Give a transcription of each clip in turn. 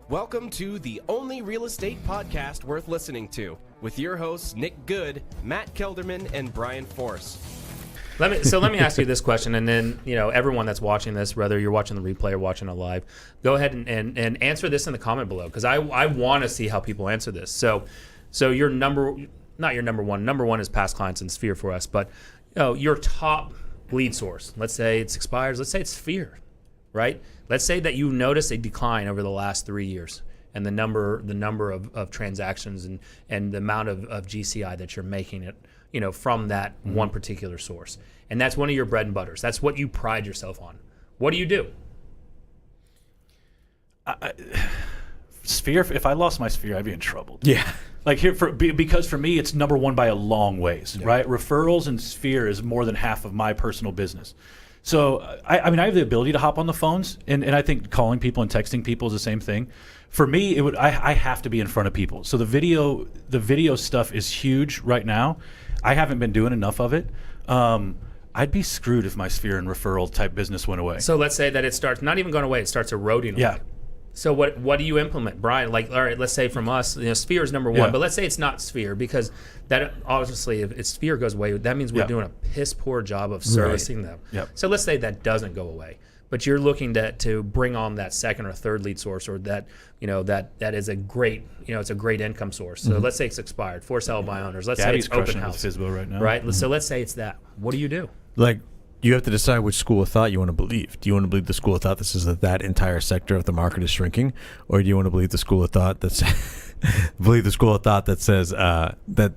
Welcome to the only real estate podcast worth listening to, with your hosts Nick Good, Matt Kelderman, and Brian Force. Let me ask you this question, and then everyone that's watching this, whether you're watching the replay or watching it live, go ahead and answer this in the comment below, because I want to see how people answer this. So your number one is past clients and Sphere for us, but your top lead source. Let's say it's expires. Let's say it's Sphere, right? Let's say that you notice a decline over the last 3 years, and the number of transactions and the amount of GCI that you're making it, from that one particular source. And that's one of your bread and butters. That's what you pride yourself on. What do you do? Sphere, if I lost my Sphere, I'd be in trouble. Yeah. Like because for me, it's number one by a long ways, right? Referrals and Sphere is more than half of my personal business. So, I have the ability to hop on the phones, and I think calling people and texting people is the same thing. For me, I have to be in front of people. So the video stuff is huge right now. I haven't been doing enough of it. I'd be screwed if my Sphere and referral type business went away. So let's say that it starts not even going away; it starts eroding away. Yeah. So what do you implement, Brian? Like, all right, let's say from us, Sphere is number one, but let's say it's not Sphere, because that obviously, if Sphere goes away, that means we're doing a piss poor job of servicing them. Yep. So let's say that doesn't go away, but you're looking to bring on that second or third lead source, or that that is a great it's a great income source. So let's say it's expired, for sale by owners. Let's Gabby's say it's open crushing house, it with Fizbo right now. right? So let's say it's that. What do you do? Like, you have to decide which school of thought you want to believe. Do you want to believe the school of thought that says that entire sector of the market is shrinking, or do you want to believe the school of thought that's that says that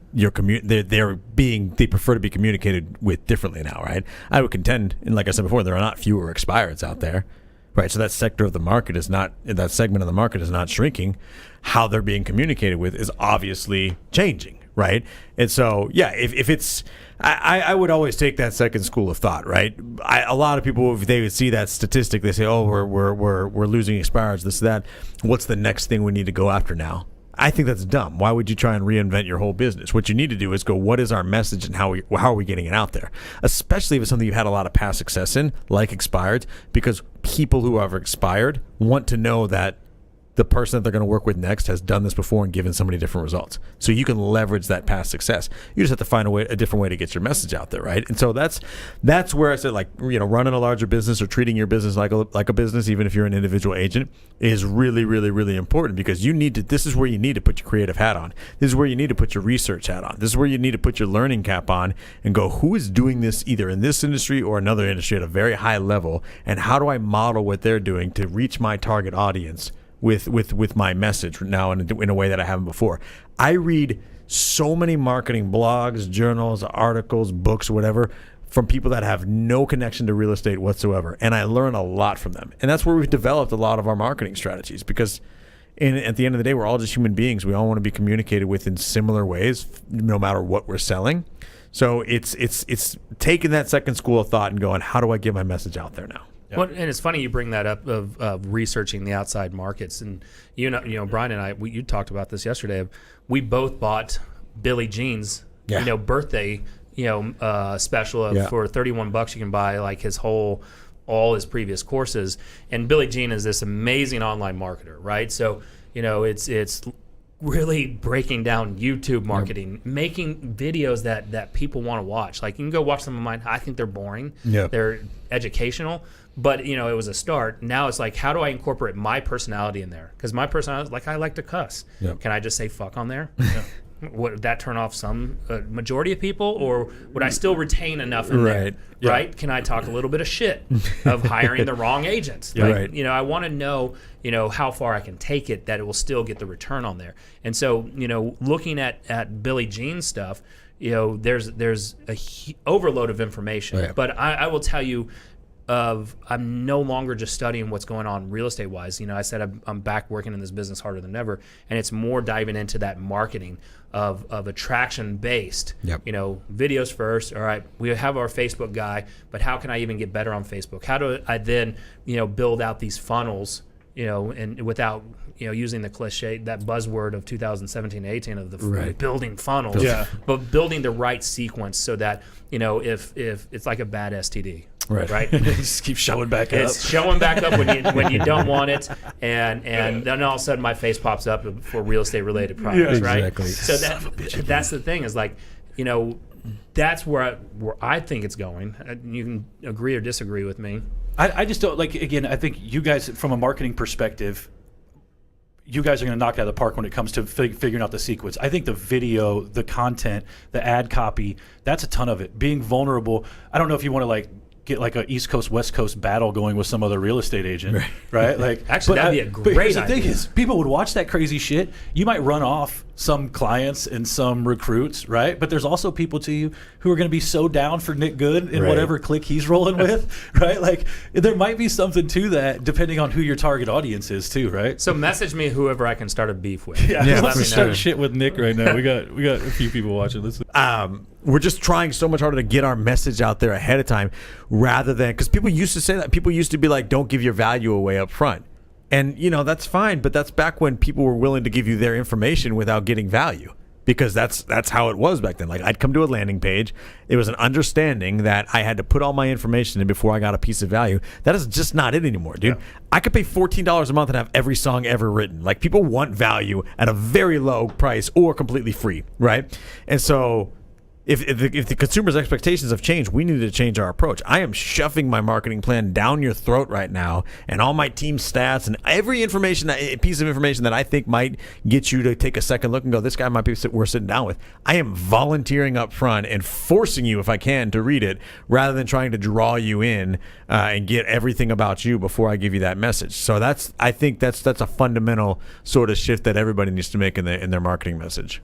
they prefer to be communicated with differently now, right? I would contend, and like I said before, there are not fewer expireds out there, right? So that sector of the market that segment of the market is not shrinking. How they're being communicated with is obviously changing, right? And so, if it's, I would always take that second school of thought, right? A lot of people, if they would see that statistic, they say, "Oh, we're losing expireds, this, that. What's the next thing we need to go after now?" I think that's dumb. Why would you try and reinvent your whole business? What you need to do is go, what is our message and how are we getting it out there? Especially if it's something you've had a lot of past success in, like expired, because people who have expired want to know that the person that they're going to work with next has done this before and given somebody different results. So you can leverage that past success. You just have to find a different way to get your message out there, right? And so that's where I said, like, running a larger business or treating your business like a business, even if you're an individual agent, is really, really, really important, because this is where you need to put your creative hat on. This is where you need to put your research hat on. This is where you need to put your learning cap on and go, who is doing this either in this industry or another industry at a very high level, and how do I model what they're doing to reach my target audience with my message now in a way that I haven't before. I read so many marketing blogs, journals, articles, books, whatever, from people that have no connection to real estate whatsoever, and I learn a lot from them. And that's where we've developed a lot of our marketing strategies, because at the end of the day, we're all just human beings. We all want to be communicated with in similar ways, no matter what we're selling. So it's taking that second school of thought and going, how do I get my message out there now? Yep. Well, and it's funny you bring that up of researching the outside markets, and Brian and I, you talked about this yesterday. We both bought Billy Jean's birthday special for $31. You can buy like all his previous courses, and Billy Jean is this amazing online marketer, right? So it's really breaking down YouTube marketing, making videos that people want to watch. Like, you can go watch some of mine. I think they're boring. They're educational. But, it was a start. Now it's like, how do I incorporate my personality in there? Because my personality, like, I like to cuss. Can I just say fuck on there? Would that turn off some majority of people, or would I still retain enough in there? Right? Can I talk a little bit of shit of hiring the wrong agents? Like, I want to know, how far I can take it, that it will still get the return on there. And so, looking at Billy Jean's stuff, there's a overload of information. But I will tell you, I'm no longer just studying what's going on real estate wise. I said I'm back working in this business harder than ever, and it's more diving into that marketing of attraction based. Videos first. All right, we have our Facebook guy, but how can I even get better on Facebook? How do I then build out these funnels? And without using the cliche, that buzzword of 2017-18 of the building funnels, but building the right sequence so that if it's like a bad STD. right? Just keep showing back up. It's showing back up when you don't want it, and then all of a sudden my face pops up for real estate related products, right? Exactly. So that's the thing is like, that's where I think it's going. You can agree or disagree with me. I just don't like. Again, I think you guys, from a marketing perspective, you guys are going to knock it out of the park when it comes to figuring out the sequence. I think the video, the content, the ad copy, that's a ton of it. Being vulnerable. I don't know if you want to get like a East Coast West Coast battle going with some other real estate agent, right? Like, actually, that'd be a great But here's the idea. thing is, people would watch that crazy shit. You might run off some clients and some recruits, right? But there's also people to you who are going to be so down for Nick Good and Right. whatever clique he's rolling with, right? Like, there might be something to that depending on who your target audience is too, right? So message me whoever I can start a beef with. Yeah, Let let's me start know. shit with Nick right now. We got a few people watching. Let's. We're just trying so much harder to get our message out there ahead of time rather than, because people used to say that. People used to be like, don't give your value away up front. And, that's fine, but that's back when people were willing to give you their information without getting value. Because that's how it was back then. Like, I'd come to a landing page. It was an understanding that I had to put all my information in before I got a piece of value. That is just not it anymore, dude. Yeah. I could pay $14 a month and have every song ever written. Like, people want value at a very low price or completely free, right? And so if the consumer's expectations have changed, we need to change our approach. I am shoving my marketing plan down your throat right now, and all my team stats and every piece of information that I think might get you to take a second look and go, this guy might be worth sitting down with. I am volunteering up front and forcing you, if I can, to read it rather than trying to draw you in and get everything about you before I give you that message. So I think that's a fundamental sort of shift that everybody needs to make in their marketing message.